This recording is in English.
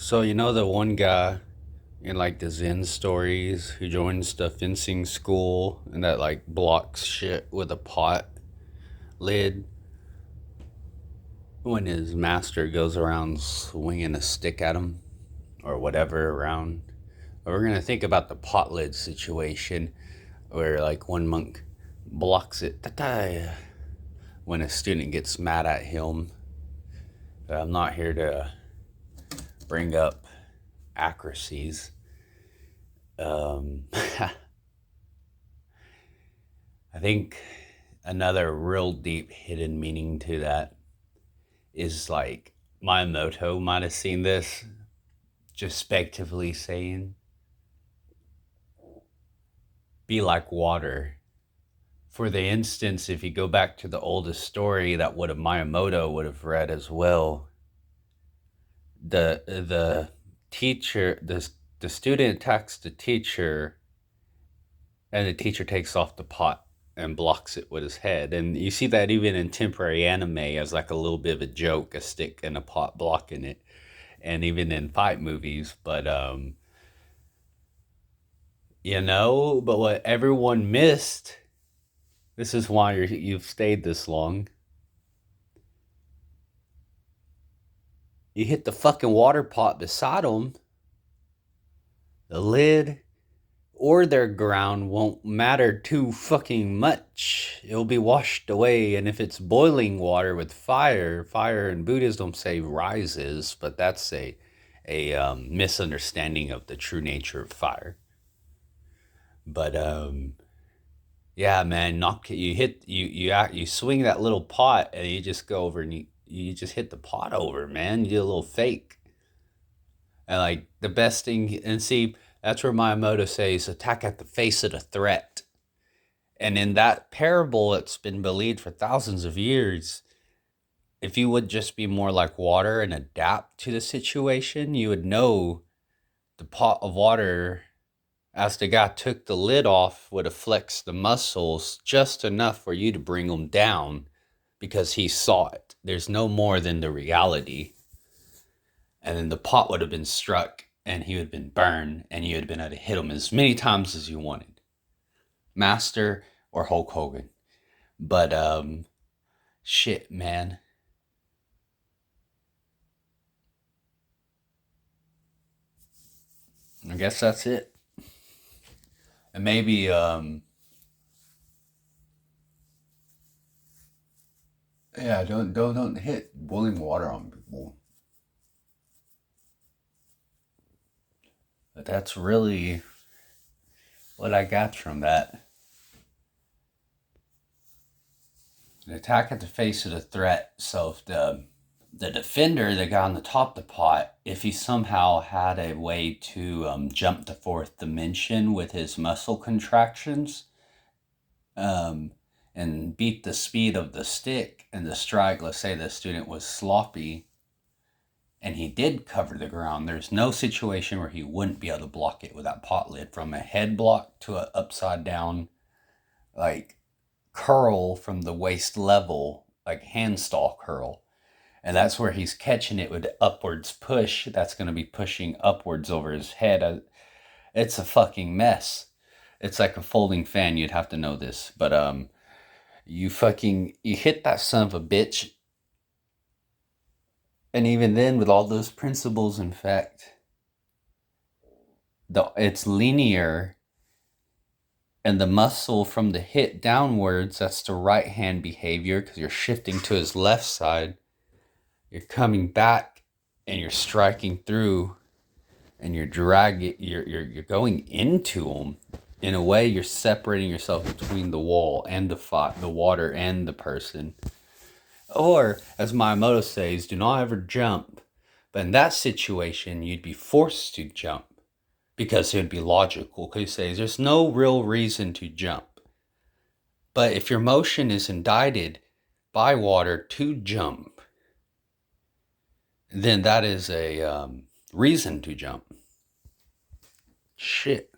So you know the one guy in like the Zen stories who joins the fencing school and that like blocks shit with a pot lid when his master goes around swinging a stick at him or whatever around. We're gonna think about the pot lid situation where like one monk blocks it when a student gets mad at him. But I'm not here to bring up accuracies. I think another real deep hidden meaning to that is like my motto might have seen this, just spectively saying, be like water. For the instance, if you go back to the oldest story that would have Miyamoto would have read as well, the teacher the student attacks the teacher and the teacher takes off the pot and blocks it with his head. And you see that even in temporary anime as like a little bit of a joke, a stick and a pot blocking it, and even in fight movies. But what everyone missed, this is why you've stayed this long. You hit the fucking water pot beside them, the lid or their ground won't matter too fucking much. It'll be washed away. And if it's boiling water with fire, fire in Buddhism say rises, but that's a misunderstanding of the true nature of fire. But yeah, man, you swing that little pot and you just go over and you just hit the pot over, man. You do a little fake. And like the best thing, and see, that's where Miyamoto says attack at the face of the threat. And in that parable, it's been believed for thousands of years. If you would just be more like water and adapt to the situation, you would know the pot of water, as the guy took the lid off, would have flexed the muscles just enough for you to bring them down because he saw it. There's no more than the reality. And then the pot would have been struck and he would have been burned and you would have been able to hit him as many times as you wanted. Master or Hulk Hogan. But shit, man. I guess that's it. And maybe yeah, don't hit boiling water on people. But that's really what I got from that. An attack at the face of the threat. So if the defender, the guy on the top of the pot, if he somehow had a way to jump the fourth dimension with his muscle contractions, um, and beat the speed of the stick and the strike, let's say the student was sloppy and he did cover the ground, there's no situation where he wouldn't be able to block it with that pot lid, from a head block to an upside down, like curl from the waist level, like handstall curl. And that's where he's catching it with upwards push. That's going to be pushing upwards over his head. It's a fucking mess. It's like a folding fan. You'd have to know this. But you hit that son of a bitch. And even then, with all those principles, in fact, it's linear. And the muscle from the hit downwards, that's the right hand behavior because you're shifting to his left side. You're coming back and you're striking through and you're dragging, you're going into them. In a way, you're separating yourself between the wall and the water and the person. Or, as Miyamoto says, do not ever jump. But in that situation, you'd be forced to jump because it would be logical. Because he says there's no real reason to jump. But if your motion is indicted by water to jump, then that is a reason to jump. Shit.